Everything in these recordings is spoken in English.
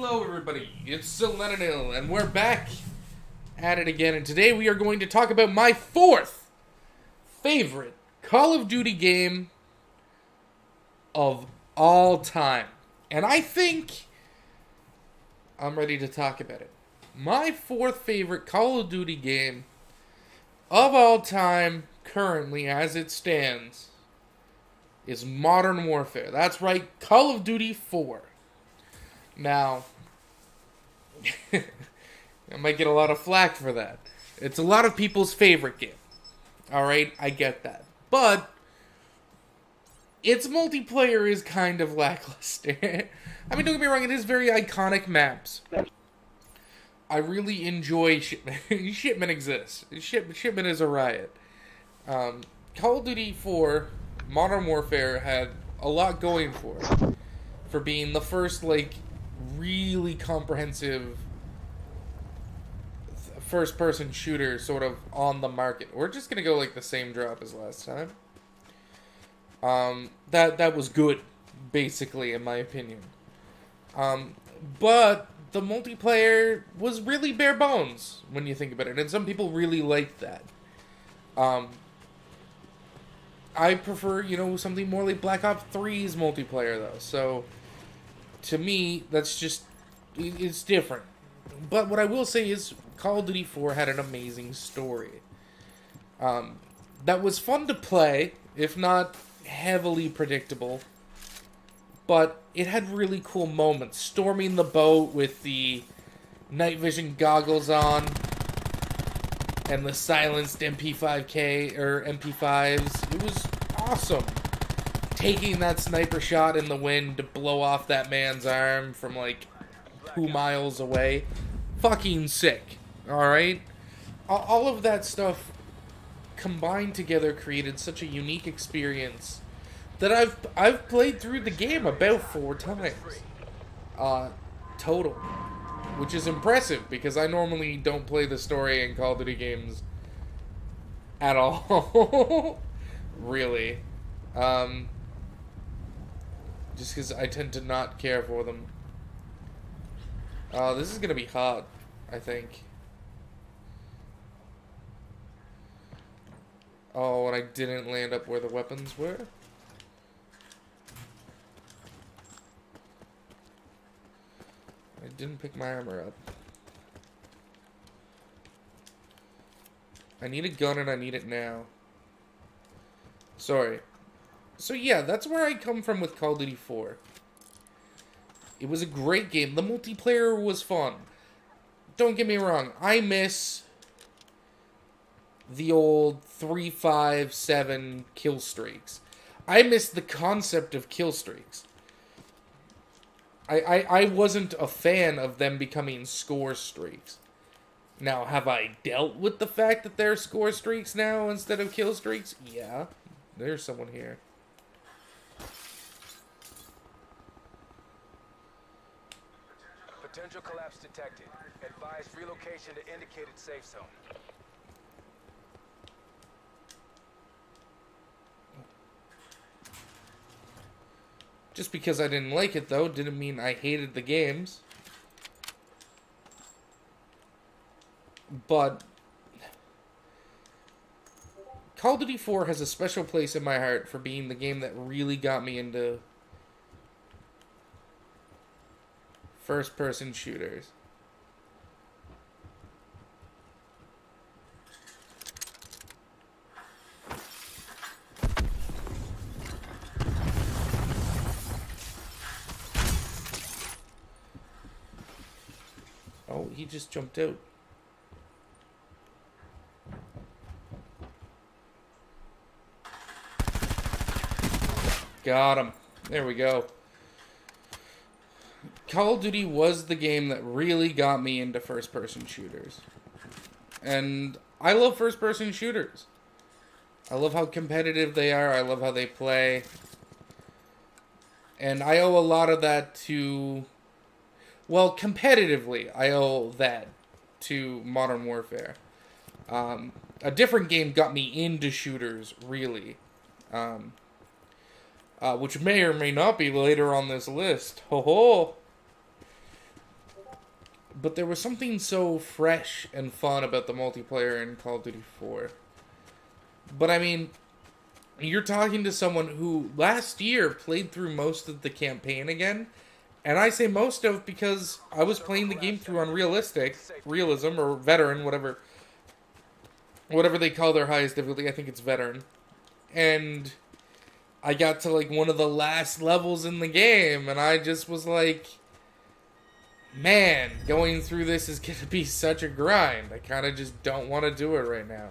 Hello everybody, it's Selenanil, and we're back at it again, and today we are going to talk about my fourth favorite Call of Duty game of all time. And I think I'm ready to talk about it. My fourth favorite Call of Duty game of all time, currently as it stands, is Modern Warfare. That's right, Call of Duty 4. Now, I might get a lot of flack for that. It's a lot of people's favorite game. Alright, I get that. But, its multiplayer is kind of lackluster. I mean, don't get me wrong, it is very iconic maps. I really enjoy Shipment. Shipment exists. Shipment is a riot. Call of Duty 4 Modern Warfare had a lot going for it. For being the first, really comprehensive first-person shooter sort of on the market. We're just gonna go the same drop as last time. That was good, basically, in my opinion. But the multiplayer was really bare bones when you think about it, and some people really liked that. I prefer, something more like Black Ops 3's multiplayer, though. So, to me, it's different. But what I will say is, Call of Duty 4 had an amazing story. That was fun to play, if not heavily predictable. But it had really cool moments. Storming the boat with the night vision goggles on, and the silenced MP5K, or MP5s. It was awesome. Taking that sniper shot in the wind to blow off that man's arm from 2 miles away. Fucking sick. Alright? All of that stuff combined together created such a unique experience that I've played through the game about 4 times. Total. Which is impressive, because I normally don't play the story in Call of Duty games at all. Really. Just because I tend to not care for them. This is gonna be hot, I think. Oh, and I didn't land up where the weapons were? I didn't pick my armor up. I need a gun and I need it now. Sorry. So yeah, that's where I come from with Call of Duty 4. It was a great game. The multiplayer was fun. Don't get me wrong, I miss the old 3-5-7 kill streaks. I miss the concept of kill streaks. I wasn't a fan of them becoming score streaks. Now, have I dealt with the fact that they're score streaks now instead of kill streaks? Yeah. There's someone here. Potential collapse detected. Advise relocation to indicated safe zone. Just because I didn't like it, though, didn't mean I hated the games. But Call of Duty 4 has a special place in my heart for being the game that really got me into first-person shooters. Oh, he just jumped out. Got him. There we go. Call of Duty was the game that really got me into first-person shooters. And I love first-person shooters. I love how competitive they are. I love how they play. And I owe a lot of that to... Well, competitively, I owe that to Modern Warfare. A different game got me into shooters, really. Which may or may not be later on this list. Ho ho! But there was something so fresh and fun about the multiplayer in Call of Duty 4. But I mean, you're talking to someone who last year played through most of the campaign again. And I say most of because I was playing the game through on realism, or veteran, whatever they call their highest difficulty. I think it's veteran. And I got to like one of the last levels in the game, and I just was like, man, going through this is going to be such a grind. I kind of just don't want to do it right now.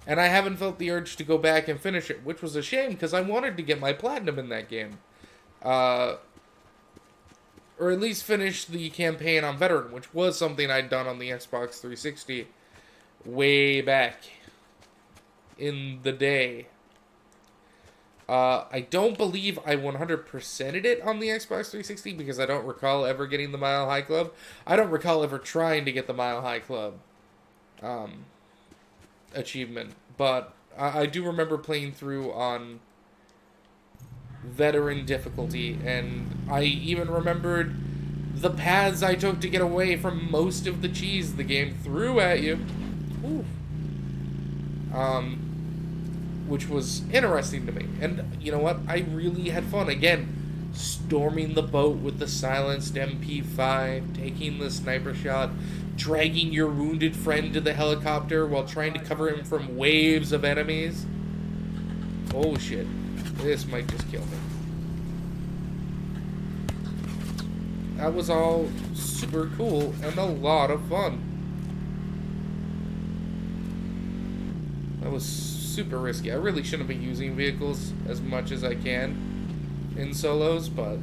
And I haven't felt the urge to go back and finish it, which was a shame because I wanted to get my platinum in that game. Or at least finish the campaign on veteran, which was something I'd done on the Xbox 360 way back in the day. I don't believe I 100%ed it on the Xbox 360 because I don't recall ever getting the Mile High Club. I don't recall ever trying to get the Mile High Club achievement. But I do remember playing through on veteran difficulty, and I even remembered the paths I took to get away from most of the cheese the game threw at you. Ooh. Which was interesting to me. And you know what? I really had fun. Again, storming the boat with the silenced MP5, taking the sniper shot, dragging your wounded friend to the helicopter while trying to cover him from waves of enemies. Oh shit. This might just kill me. That was all super cool and a lot of fun. That was super risky. I really shouldn't be using vehicles as much as I can in solos, but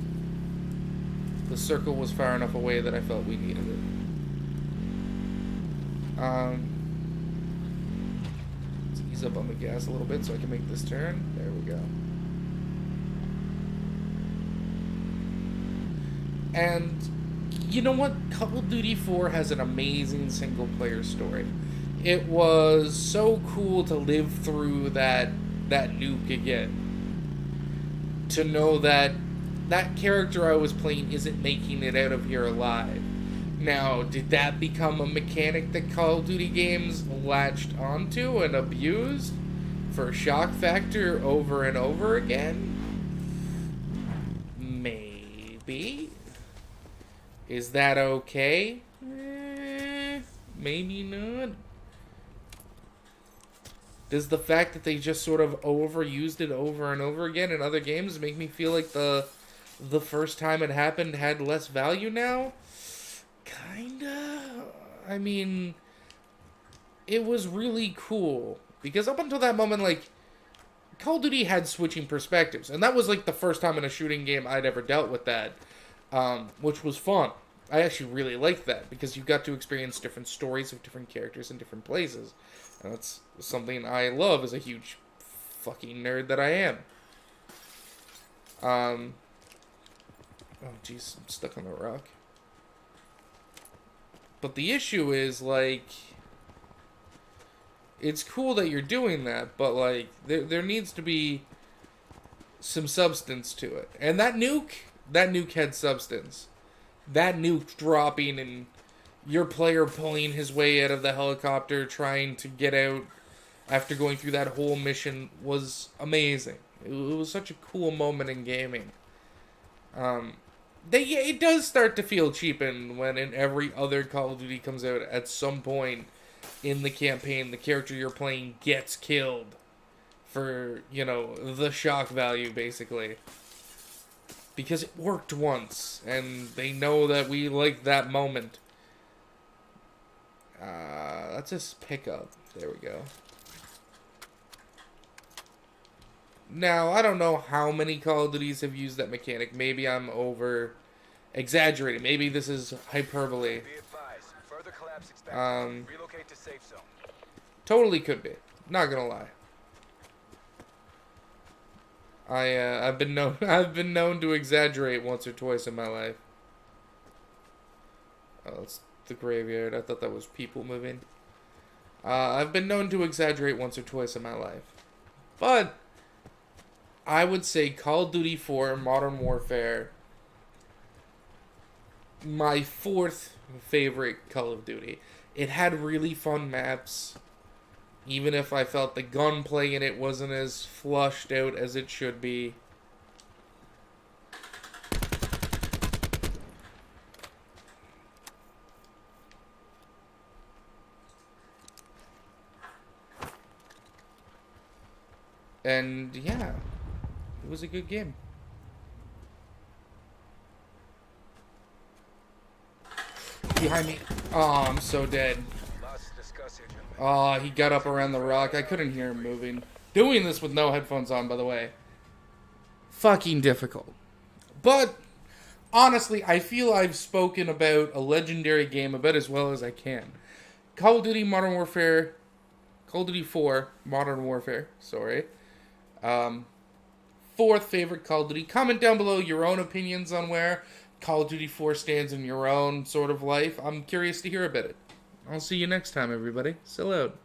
the circle was far enough away that I felt we needed it. Let's ease up on the gas a little bit so I can make this turn. There we go. And you know what? Call of Duty 4 has an amazing single-player story. It was so cool to live through that nuke again. To know that that character I was playing isn't making it out of here alive. Now, did that become a mechanic that Call of Duty games latched onto and abused for shock factor over and over again? Maybe. Is that okay? Maybe not. Does the fact that they just sort of overused it over and over again in other games make me feel like the first time it happened had less value now? Kinda. I mean, it was really cool. Because up until that moment, like, Call of Duty had switching perspectives. And that was, like, the first time in a shooting game I'd ever dealt with that. Which was fun. I actually really liked that. Because you got to experience different stories of different characters in different places. And that's something I love as a huge fucking nerd that I am. Oh, jeez, I'm stuck on the rock. But the issue is, like, it's cool that you're doing that, but, like, there needs to be some substance to it. And that nuke had substance. That nuke dropping and your player pulling his way out of the helicopter, trying to get out after going through that whole mission was amazing. It was such a cool moment in gaming. It does start to feel cheapened when in every other Call of Duty comes out at some point in the campaign, the character you're playing gets killed for, you know, the shock value, basically. Because it worked once, and they know that we like that moment. Let's just pick up. There we go. Now, I don't know how many Call of Duties have used that mechanic. Maybe I'm over-exaggerating. Maybe this is hyperbole. Be advised, further collapse expected. Relocate to safe zone. Totally could be. Not gonna lie. I've been known to exaggerate once or twice in my life. Oh, it's the graveyard. I thought that was people moving. I've been known to exaggerate once or twice in my life. But I would say Call of Duty 4 Modern Warfare my fourth favorite Call of Duty. It had really fun maps, even if I felt the gunplay in it wasn't as flushed out as it should be. And yeah, it was a good game. Behind me. Oh, I'm so dead. Lots to discuss here, gentlemen. Oh, he got up around the rock. I couldn't hear him moving. Doing this with no headphones on, by the way. Fucking difficult. But, honestly, I feel I've spoken about a legendary game about as well as I can. Call of Duty Modern Warfare... Call of Duty 4 Modern Warfare, sorry. Fourth favorite Call of Duty. Comment down below your own opinions on where Call of Duty 4 stands in your own sort of life. I'm curious to hear about it. I'll see you next time, everybody. Still out.